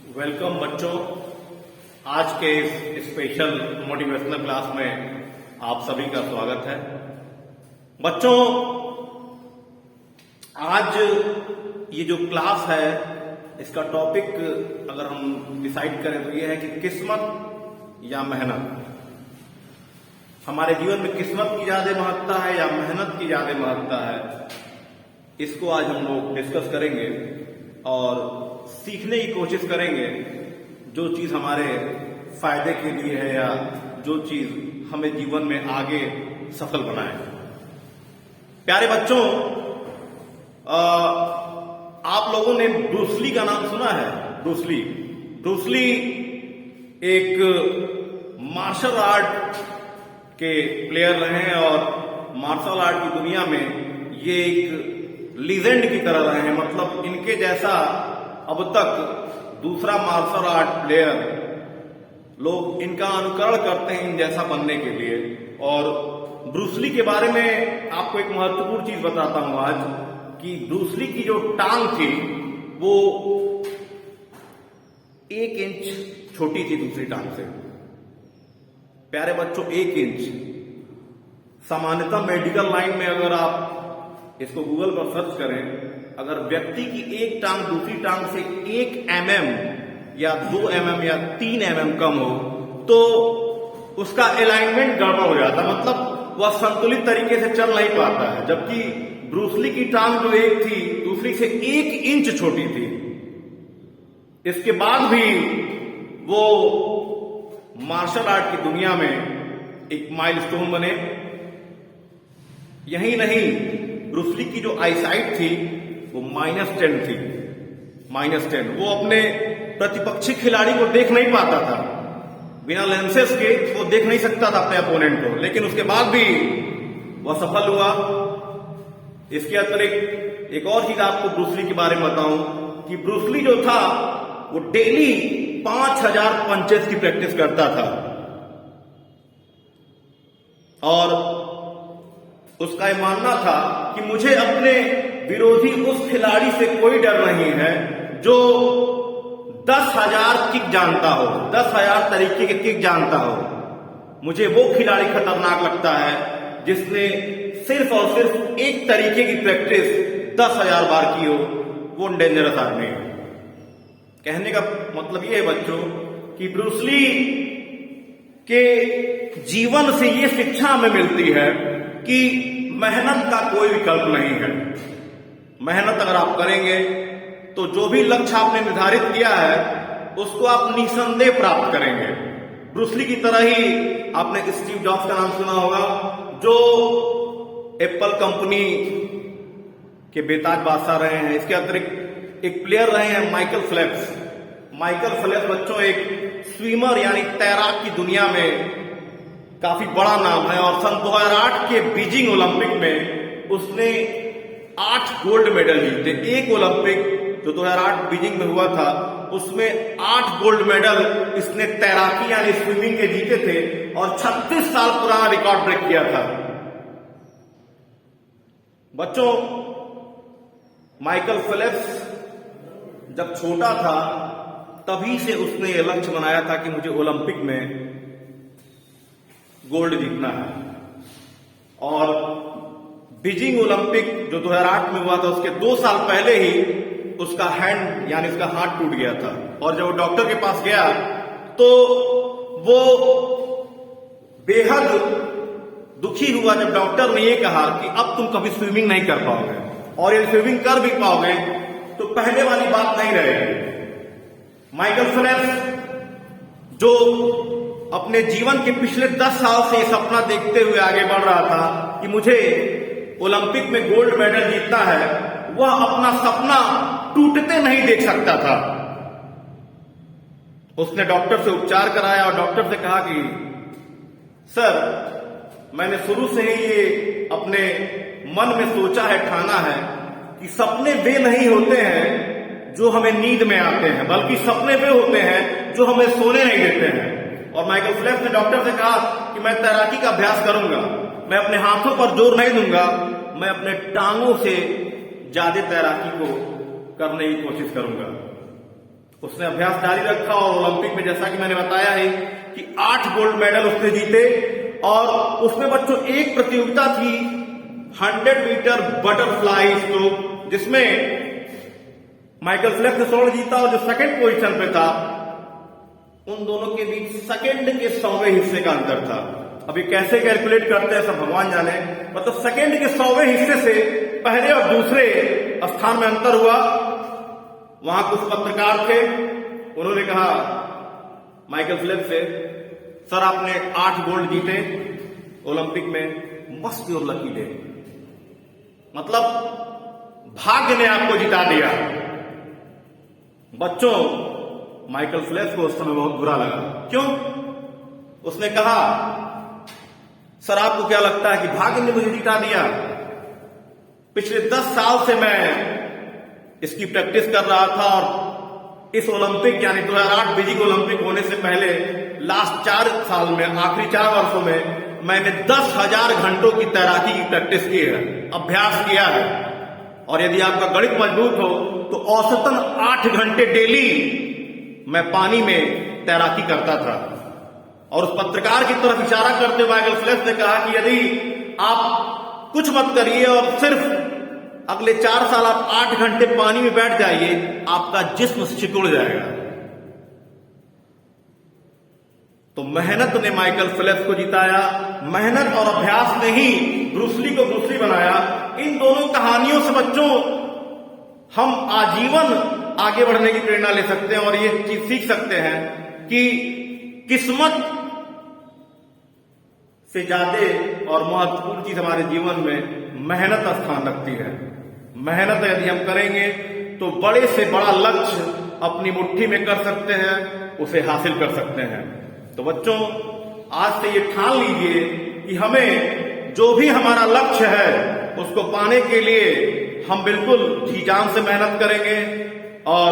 Welcome बच्चों। आज के इस स्पेशल मोटिवेशनल क्लास में आप सभी का स्वागत है। बच्चों, आज ये जो क्लास है इसका टॉपिक अगर हम डिसाइड करें तो ये है कि किस्मत या मेहनत। हमारे जीवन में किस्मत की ज्यादा महत्ता है या मेहनत की ज्यादा महत्ता है, इसको आज हम लोग डिस्कस करेंगे और सीखने की कोशिश करेंगे। जो चीज हमारे फायदे के लिए है या जो चीज हमें जीवन में आगे सफल बनाए। प्यारे बच्चों, आप लोगों ने ब्रूस ली का नाम सुना है? ब्रूस ली एक मार्शल आर्ट के प्लेयर रहे हैं और मार्शल आर्ट की दुनिया में ये एक लीजेंड की तरह रहे हैं। मतलब इनके जैसा अब तक दूसरा मार्शल आर्ट प्लेयर, लोग इनका अनुकरण करते हैं इन जैसा बनने के लिए। और ब्रूस ली के बारे में आपको एक महत्वपूर्ण चीज बताता हूं आज कि ब्रूस ली की जो टांग थी वो 1 इंच छोटी थी दूसरी टांग से। प्यारे बच्चों, 1 इंच। सामान्यतः मेडिकल लाइन में अगर आप इसको गूगल पर सर्च करें, अगर व्यक्ति की एक टांग दूसरी टांग से 1 mm या 2 mm या 3 mm कम हो तो उसका अलाइनमेंट गड़बड़ हो जाता, मतलब वह संतुलित तरीके से चल नहीं पाता है। जबकि ब्रूस ली की टांग जो एक थी दूसरी से 1 इंच छोटी थी। इसके बाद भी वो मार्शल आर्ट की दुनिया में एक माइलस्टोन बने। यही नहीं, ब्रूस ली की जो आईसाइट थी वो -10 थी। -10। वो अपने प्रतिपक्षी खिलाड़ी को देख नहीं पाता था, बिना लेंसेस के वो देख नहीं सकता था अपने अपोनेंट को, लेकिन उसके बाद भी वह सफल हुआ। इसके अतिरिक्त एक और चीज आपको ब्रूस ली के बारे में बताऊं कि ब्रूस ली जो था वो डेली 5000 पंचेस की प्रैक्टिस करता था और उसका यह मानना था कि मुझे अपने विरोधी उस खिलाड़ी से कोई डर नहीं है जो 10,000 किक जानता हो, 10,000 तरीके के किक जानता हो। मुझे वो खिलाड़ी खतरनाक लगता है जिसने सिर्फ और सिर्फ एक तरीके की प्रैक्टिस 10,000 बार की हो। वो डेंजरस आदमी है। कहने का मतलब ये है बच्चों कि ब्रूस ली के जीवन से ये शिक्षा हमें मिलती है कि मेहनत का कोई विकल्प नहीं है। मेहनत अगर आप करेंगे तो जो भी लक्ष्य आपने निर्धारित किया है उसको आप निसंदेह प्राप्त करेंगे। ब्रूस ली की तरह ही आपने स्टीव जॉब्स का नाम सुना होगा, जो एप्पल कंपनी के बेताज बादशाह रहे हैं। इसके अतिरिक्त एक प्लेयर रहे हैं माइकल फेल्प्स। माइकल फेल्प्स बच्चों एक स्विमर यानी तैराक की दुनिया में काफी बड़ा नाम है और सन 2008 के बीजिंग ओलंपिक में उसने 8 गोल्ड मेडल जीते। एक ओलंपिक जो 2008 बीजिंग में हुआ था उसमें 8 गोल्ड मेडल इसने तैराकी यानी स्विमिंग के जीते थे और 36 साल पुराना रिकॉर्ड ब्रेक किया था। बच्चों, माइकल फेल्प्स जब छोटा था तभी से उसने ये लक्ष्य बनाया था कि मुझे ओलंपिक में गोल्ड जीतना है। और बीजिंग ओलंपिक जो 2008 में हुआ था उसके 2 साल पहले ही उसका हैंड यानी उसका हाथ टूट गया था और जब वो डॉक्टर के पास गया तो वो बेहद दुखी हुआ जब डॉक्टर ने ये कहा कि अब तुम कभी स्विमिंग नहीं कर पाओगे और यदि स्विमिंग कर भी पाओगे तो पहले वाली बात नहीं रहेगी। माइकल फेल्प्स जो अपने जीवन के पिछले 10 साल से ये सपना देखते हुए आगे बढ़ रहा था कि मुझे ओलंपिक में गोल्ड मेडल जीतना है, वह अपना सपना टूटते नहीं देख सकता था। उसने डॉक्टर से उपचार कराया और डॉक्टर से कहा कि सर, मैंने शुरू से ही ये अपने मन में सोचा है, ठाना है कि सपने वे नहीं होते हैं जो हमें नींद में आते हैं, बल्कि सपने वे होते हैं जो हमें सोने नहीं देते हैं। और माइकल फेल्प्स ने डॉक्टर से कहा कि मैं तैराकी का अभ्यास करूंगा, मैं अपने हाथों पर जोर नहीं दूंगा, मैं अपने टांगों से ज्यादा तैराकी को करने की कोशिश करूंगा। उसने अभ्यास जारी रखा और ओलंपिक में जैसा कि मैंने बताया है कि 8 गोल्ड मेडल उसने जीते। और उसमें बच्चों एक प्रतियोगिता थी 100 मीटर बटरफ्लाई स्ट्रोक, जिसमें माइकल फेल्प्स ने स्वर्ण जीता और जो सेकंड पोजीशन पे था उन दोनों के बीच सेकंड के 100वें हिस्से का अंतर था। अभी कैसे कैलकुलेट करते हैं सब भगवान जाने, मतलब सेकंड के 100वें हिस्से से पहले और दूसरे स्थान में अंतर हुआ। वहां कुछ पत्रकार थे, उन्होंने कहा माइकल फेल्प्स से, सर आपने 8 गोल्ड जीते ओलंपिक में, मस्ट योर लकी डे, मतलब भाग्य ने आपको जिता दिया। बच्चों, माइकल फेल्प्स को उस समय बहुत बुरा लगा। क्यों? उसने कहा, सर आपको क्या लगता है कि भाग्य ने मुझे जिता दिया? पिछले 10 साल से मैं इसकी प्रैक्टिस कर रहा था और इस ओलंपिक यानी 2008 बीजिंग ओलंपिक होने से पहले लास्ट 4 साल में, आखिरी 4 वर्षों में मैंने 10,000 घंटों की तैराकी की प्रैक्टिस की है, अभ्यास किया है। और यदि आपका गणित मजबूत हो तो औसतन 8 घंटे डेली मैं पानी में तैराकी करता था। और उस पत्रकार की तरफ इशारा करते हुए माइकल फेल्प्स ने कहा कि यदि आप कुछ मत करिए और सिर्फ अगले 4 साल आप 8 घंटे पानी में बैठ जाइए, आपका जिस्म सिकुड़ जाएगा। तो मेहनत ने माइकल फेल्प्स को जिताया, मेहनत और अभ्यास ने ही ब्रूस ली को ब्रूस ली बनाया। इन दोनों कहानियों से बच्चों हम आजीवन आगे बढ़ने की प्रेरणा ले सकते हैं और ये चीज सीख सकते हैं कि किस्मत से ज्यादा और महत्वपूर्ण चीज हमारे जीवन में मेहनत स्थान रखती है। मेहनत यदि हम करेंगे तो बड़े से बड़ा लक्ष्य अपनी मुट्ठी में कर सकते हैं, उसे हासिल कर सकते हैं। तो बच्चों, आज से ये ठान लीजिए कि हमें जो भी हमारा लक्ष्य है उसको पाने के लिए हम बिल्कुल जी जान से मेहनत करेंगे और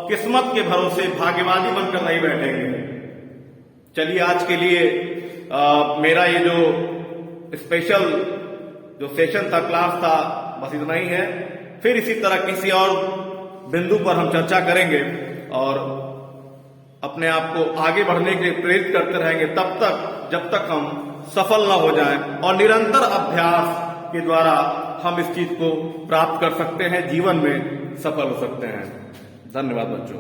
किस्मत के भरोसे भाग्यवादी बनकर नहीं बैठेंगे। चलिए, आज के लिए मेरा ये जो स्पेशल जो सेशन था, क्लास था, बस इतना ही है। फिर इसी तरह किसी और बिंदु पर हम चर्चा करेंगे और अपने आप को आगे बढ़ने के लिए प्रेरित करते रहेंगे तब तक जब तक हम सफल ना हो जाएं। और निरंतर अभ्यास के द्वारा हम इस चीज को प्राप्त कर सकते हैं, जीवन में सफल हो सकते हैं। धन्यवाद बच्चों।